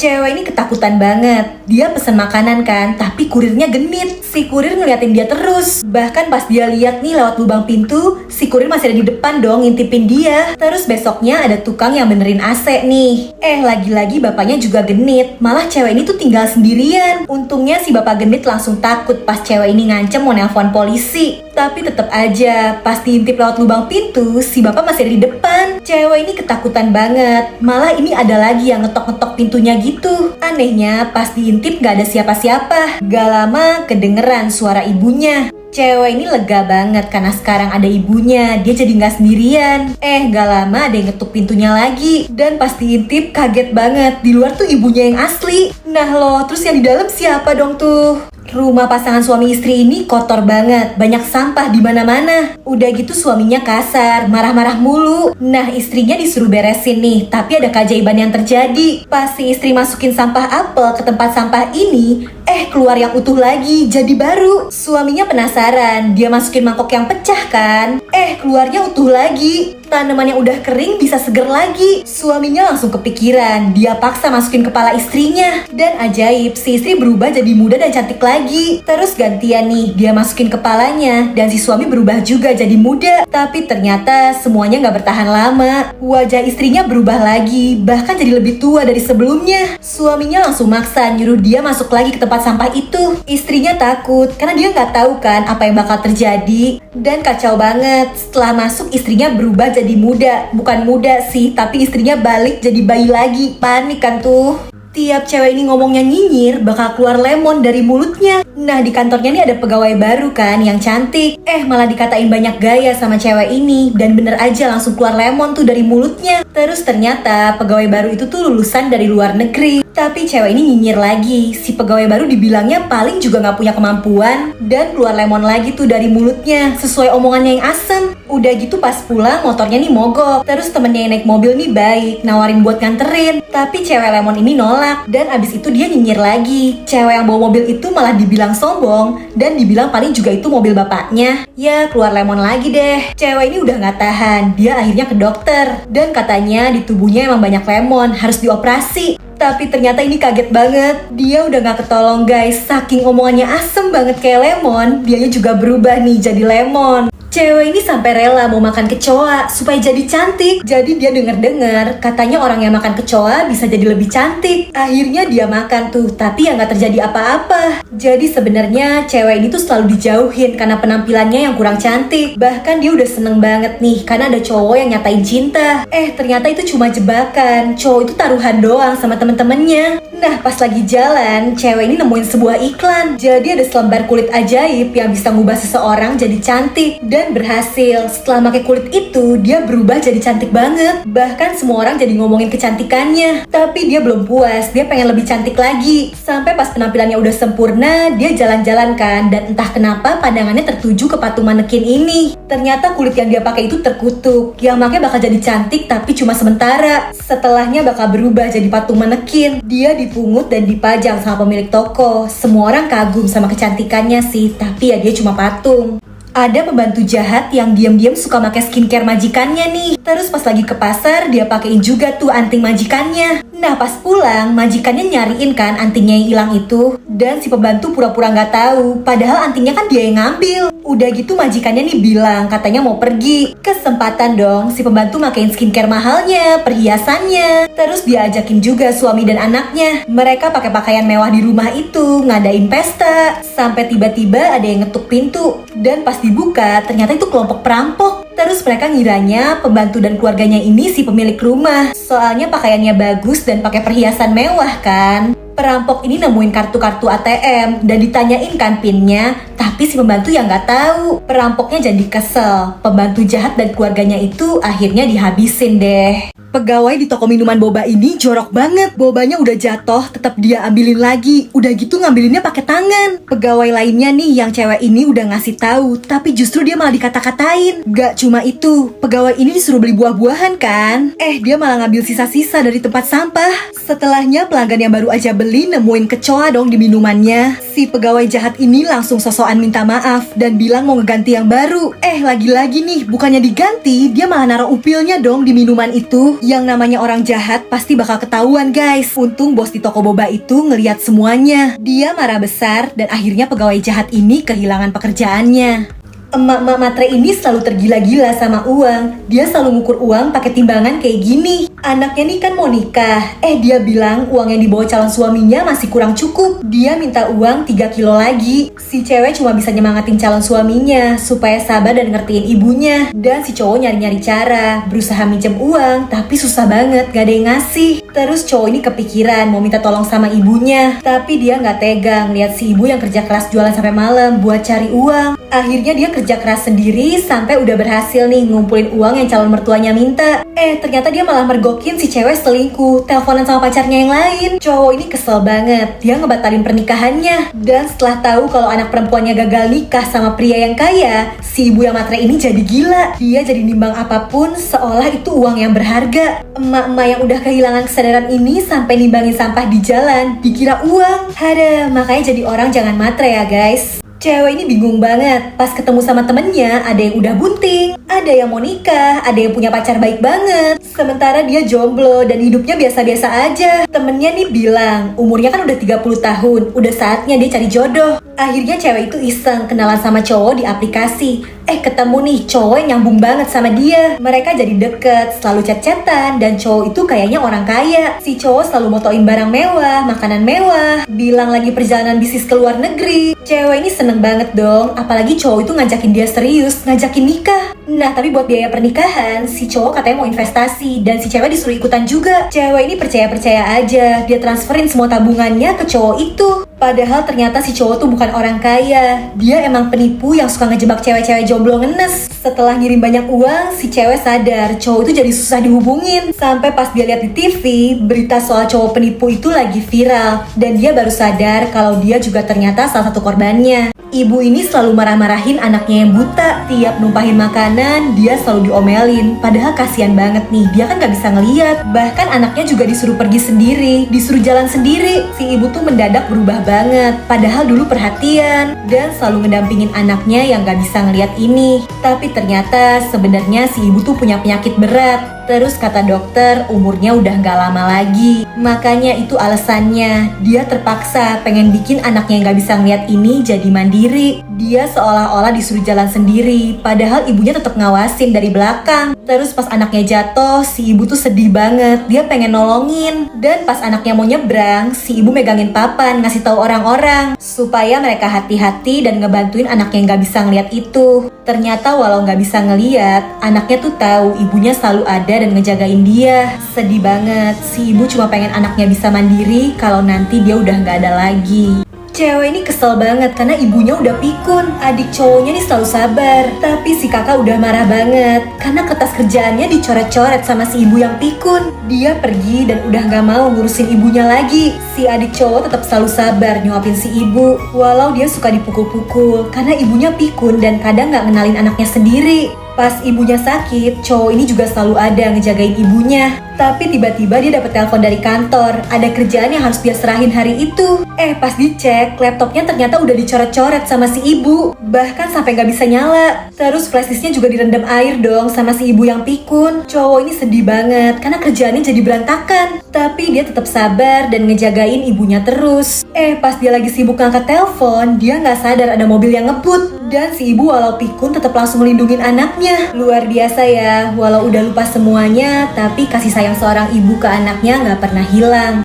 Cewek ini ketakutan banget. Dia pesen makanan kan, tapi kurirnya genit. Si kurir ngeliatin dia terus. Bahkan pas dia lihat nih lewat lubang pintu, si kurir masih ada di depan dong ngintipin dia. Terus besoknya ada tukang yang benerin AC nih. Lagi-lagi bapaknya juga genit. Malah cewek ini tuh tinggal sendirian. Untungnya si bapak genit langsung takut pas cewek ini ngancem mau nelpon polisi. Tapi tetap aja, pas diintip lewat lubang pintu, si bapak masih ada di depan. Cewek ini ketakutan banget. Malah ini ada lagi yang ngetok-ngetok pintunya gitu. Anehnya, pas diintip gak ada siapa-siapa. Gak lama kedengeran suara ibunya. Cewek ini lega banget karena sekarang ada ibunya. Dia jadi gak sendirian. Gak lama ada yang ngetuk pintunya lagi. Dan pas diintip kaget banget. Di luar tuh ibunya yang asli. Nah loh, terus yang di dalam siapa dong tuh? Rumah pasangan suami istri ini kotor banget, banyak sampah di mana-mana. Udah gitu suaminya kasar, marah-marah mulu. Nah istrinya disuruh beresin nih, tapi ada keajaiban yang terjadi. Pas si istri masukin sampah apel ke tempat sampah ini, keluar yang utuh lagi, jadi baru. Suaminya penasaran, dia masukin mangkok yang pecah kan? Keluarnya utuh lagi. Tanaman yang udah kering bisa seger lagi. Suaminya langsung kepikiran, dia paksa masukin kepala istrinya. Dan ajaib, si istri berubah jadi muda dan cantik lagi. Terus gantian nih, dia masukin kepalanya. Dan si suami berubah juga jadi muda. Tapi ternyata semuanya gak bertahan lama. Wajah istrinya berubah lagi, bahkan jadi lebih tua dari sebelumnya. Suaminya langsung maksa nyuruh dia masuk lagi ke tempat sampah itu. Istrinya takut, karena dia gak tahu kan apa yang bakal terjadi. Dan kacau banget, setelah masuk istrinya berubah jadi muda. Bukan muda sih, tapi istrinya balik jadi bayi lagi. Panik kan tuh. Tiap cewek ini ngomongnya nyinyir, bakal keluar lemon dari mulutnya. Nah di kantornya nih ada pegawai baru kan yang cantik. Malah dikatain banyak gaya sama cewek ini. Dan bener aja langsung keluar lemon tuh dari mulutnya. Terus ternyata pegawai baru itu tuh lulusan dari luar negeri. Tapi cewek ini nyinyir lagi. Si pegawai baru dibilangnya paling juga gak punya kemampuan. Dan keluar lemon lagi tuh dari mulutnya, sesuai omongannya yang asem. Udah gitu pas pulang motornya nih mogok. Terus temennya yang naik mobil nih baik, nawarin buat nganterin. Tapi cewek lemon ini nolak. Dan abis itu dia nyinyir lagi. Cewek yang bawa mobil itu malah dibilang sombong. Dan dibilang paling juga itu mobil bapaknya. Ya keluar lemon lagi deh. Cewek ini udah gak tahan. Dia akhirnya ke dokter. Dan katanya di tubuhnya emang banyak lemon, harus dioperasi. Tapi ternyata ini kaget banget. Dia udah gak ketolong guys. Saking omongannya asem banget kayak lemon, dianya juga berubah nih jadi lemon. Cewek ini sampai rela mau makan kecoa supaya jadi cantik. Jadi dia denger-dengar katanya orang yang makan kecoa bisa jadi lebih cantik. Akhirnya dia makan tuh, tapi ya gak terjadi apa-apa. Jadi sebenarnya cewek ini tuh selalu dijauhin karena penampilannya yang kurang cantik. Bahkan dia udah seneng banget nih karena ada cowok yang nyatain cinta. Ternyata itu cuma jebakan. Cowok itu taruhan doang sama temen-temennya. Nah pas lagi jalan, cewek ini nemuin sebuah iklan. Jadi ada selembar kulit ajaib yang bisa ngubah seseorang jadi cantik. Dan berhasil. Setelah pakai kulit itu, dia berubah jadi cantik banget. Bahkan semua orang jadi ngomongin kecantikannya. Tapi dia belum puas, dia pengen lebih cantik lagi. Sampai pas penampilannya udah sempurna, dia jalan-jalan kan. Dan entah kenapa pandangannya tertuju ke patung manekin ini. Ternyata kulit yang dia pakai itu terkutuk. Yang makanya bakal jadi cantik tapi cuma sementara. Setelahnya bakal berubah jadi patung manekin. Dia dipungut dan dipajang sama pemilik toko. Semua orang kagum sama kecantikannya sih, tapi ya dia cuma patung. Ada pembantu jahat yang diam-diam suka pakai skincare majikannya nih. Terus pas lagi ke pasar, dia pakein juga tuh anting majikannya. Nah pas pulang, majikannya nyariin kan antingnya yang hilang itu. Dan si pembantu pura-pura nggak tahu, padahal antingnya kan dia yang ngambil. Udah gitu majikannya nih bilang katanya mau pergi. Kesempatan dong, si pembantu makein skincare mahalnya, perhiasannya. Terus dia ajakin juga suami dan anaknya. Mereka pakai pakaian mewah di rumah itu, ngadain pesta. Sampai tiba-tiba ada yang ngetuk pintu. Dan pas dibuka, ternyata itu kelompok perampok. Terus mereka ngiranya pembantu dan keluarganya ini si pemilik rumah. Soalnya pakaiannya bagus dan pakai perhiasan mewah kan. Perampok ini nemuin kartu-kartu ATM dan ditanyain kan pinnya. Tapi si pembantu yang nggak tahu. Perampoknya jadi kesel. Pembantu jahat dan keluarganya itu akhirnya dihabisin deh. Pegawai di toko minuman boba ini jorok banget. Bobanya udah jatuh, tetap dia ambilin lagi. Udah gitu ngambilinnya pakai tangan. Pegawai lainnya nih yang cewek ini udah ngasih tahu, tapi justru dia malah dikata-katain. Gak cuma itu, pegawai ini disuruh beli buah-buahan kan. Dia malah ngambil sisa-sisa dari tempat sampah. Setelahnya pelanggan yang baru aja beli nemuin kecoa dong di minumannya. Si pegawai jahat ini langsung sosokan minta maaf dan bilang mau ngeganti yang baru. Lagi-lagi nih, bukannya diganti, dia malah naruh upilnya dong di minuman itu. Yang namanya orang jahat pasti bakal ketahuan guys. Untung bos di toko boba itu ngeliat semuanya. Dia marah besar dan akhirnya pegawai jahat ini kehilangan pekerjaannya. Emak-emak matre ini selalu tergila-gila sama uang. Dia selalu ngukur uang pakai timbangan kayak gini. Anaknya nih kan mau nikah. Dia bilang uang yang dibawa calon suaminya masih kurang cukup. Dia minta uang 3 kilo lagi. Si cewek cuma bisa nyemangatin calon suaminya supaya sabar dan ngertiin ibunya. Dan si cowok nyari-nyari cara, berusaha minjem uang, tapi susah banget, gak ada yang ngasih. Terus cowok ini kepikiran mau minta tolong sama ibunya. Tapi dia gak tegang lihat si ibu yang kerja keras jualan sampai malam buat cari uang. Akhirnya dia kerja keras sendiri sampai udah berhasil nih ngumpulin uang yang calon mertuanya minta. Ternyata dia malah mergokin si cewek selingkuh, teleponan sama pacarnya yang lain. Cowok ini kesel banget, dia ngebatalin pernikahannya. Dan setelah tahu kalau anak perempuannya gagal nikah sama pria yang kaya, si ibu yang matre ini jadi gila. Dia jadi nimbang apapun seolah itu uang yang berharga. Emak-emak yang udah kehilangan kesadaran ini sampai nimbangin sampah di jalan, dikira uang. Makanya jadi orang jangan matre ya guys. Cewek ini bingung banget, pas ketemu sama temennya ada yang udah bunting, ada yang mau nikah, ada yang punya pacar baik banget. Sementara dia jomblo dan hidupnya biasa-biasa aja. Temennya nih bilang, umurnya kan udah 30 tahun, udah saatnya dia cari jodoh. Akhirnya cewek itu iseng kenalan sama cowok di aplikasi. Ketemu nih cowok yang nyambung banget sama dia. Mereka jadi deket, selalu chat-chatan, dan cowok itu kayaknya orang kaya. Si cowok selalu motoin barang mewah, makanan mewah, bilang lagi perjalanan bisnis ke luar negeri. Cewek ini seneng banget dong, apalagi cowok itu ngajakin dia serius, ngajakin nikah. Nah tapi buat biaya pernikahan, si cowok katanya mau investasi, dan si cewek disuruh ikutan juga. Cewek ini percaya-percaya aja, dia transferin semua tabungannya ke cowok itu. Padahal ternyata si cowok tuh bukan orang kaya. Dia emang penipu yang suka ngejebak cewek-cewek jomblo ngenes. Setelah ngirim banyak uang, si cewek sadar cowok itu jadi susah dihubungin. Sampai pas dia lihat di TV, berita soal cowok penipu itu lagi viral. Dan dia baru sadar kalau dia juga ternyata salah satu korbannya. Ibu ini selalu marah-marahin anaknya yang buta. Tiap numpahin makanan, dia selalu diomelin. Padahal kasihan banget nih, dia kan gak bisa ngeliat. Bahkan anaknya juga disuruh pergi sendiri, disuruh jalan sendiri. Si ibu tuh mendadak berubah banget. Padahal dulu perhatian dan selalu ngedampingin anaknya yang gak bisa ngeliat ini. Tapi ternyata sebenarnya si ibu tuh punya penyakit berat. Terus kata dokter umurnya udah gak lama lagi. Makanya itu alasannya dia terpaksa pengen bikin anaknya yang gak bisa ngeliat ini jadi mandiri. Dia seolah-olah disuruh jalan sendiri, padahal ibunya tetap ngawasin dari belakang. Terus pas anaknya jatuh, si ibu tuh sedih banget. Dia pengen nolongin. Dan pas anaknya mau nyebrang, si ibu megangin papan ngasih tahu orang-orang supaya mereka hati-hati dan ngebantuin anak yang gak bisa ngeliat itu. Ternyata walau gak bisa ngeliat, anaknya tuh tahu ibunya selalu ada dan ngejagain dia. Sedih banget, si ibu cuma pengen anaknya bisa mandiri kalau nanti dia udah gak ada lagi. Cewek ini kesel banget karena ibunya udah pikun. Adik cowoknya nih selalu sabar, tapi si kakak udah marah banget karena kertas kerjaannya dicoret-coret sama si ibu yang pikun. Dia pergi dan udah gak mau ngurusin ibunya lagi. Si adik cowok tetap selalu sabar nyuapin si ibu, walau dia suka dipukul-pukul karena ibunya pikun dan kadang gak ngenalin anaknya sendiri. Pas ibunya sakit, cowok ini juga selalu ada ngejagain ibunya. Tapi tiba-tiba dia dapet telepon dari kantor, ada kerjaan yang harus dia serahin hari itu. Pas dicek, laptopnya ternyata udah dicoret-coret sama si ibu, bahkan sampai gak bisa nyala. Terus flash disknya juga direndam air dong sama si ibu yang pikun. Cowok ini sedih banget karena kerjaannya jadi berantakan. Tapi dia tetap sabar dan ngejagain ibunya terus. Pas dia lagi sibuk ngangkat telepon, dia gak sadar ada mobil yang ngebut. Dan si ibu walau pikun tetap langsung melindungin anaknya. Luar biasa ya, walau udah lupa semuanya, tapi kasih sayang seorang ibu ke anaknya gak pernah hilang.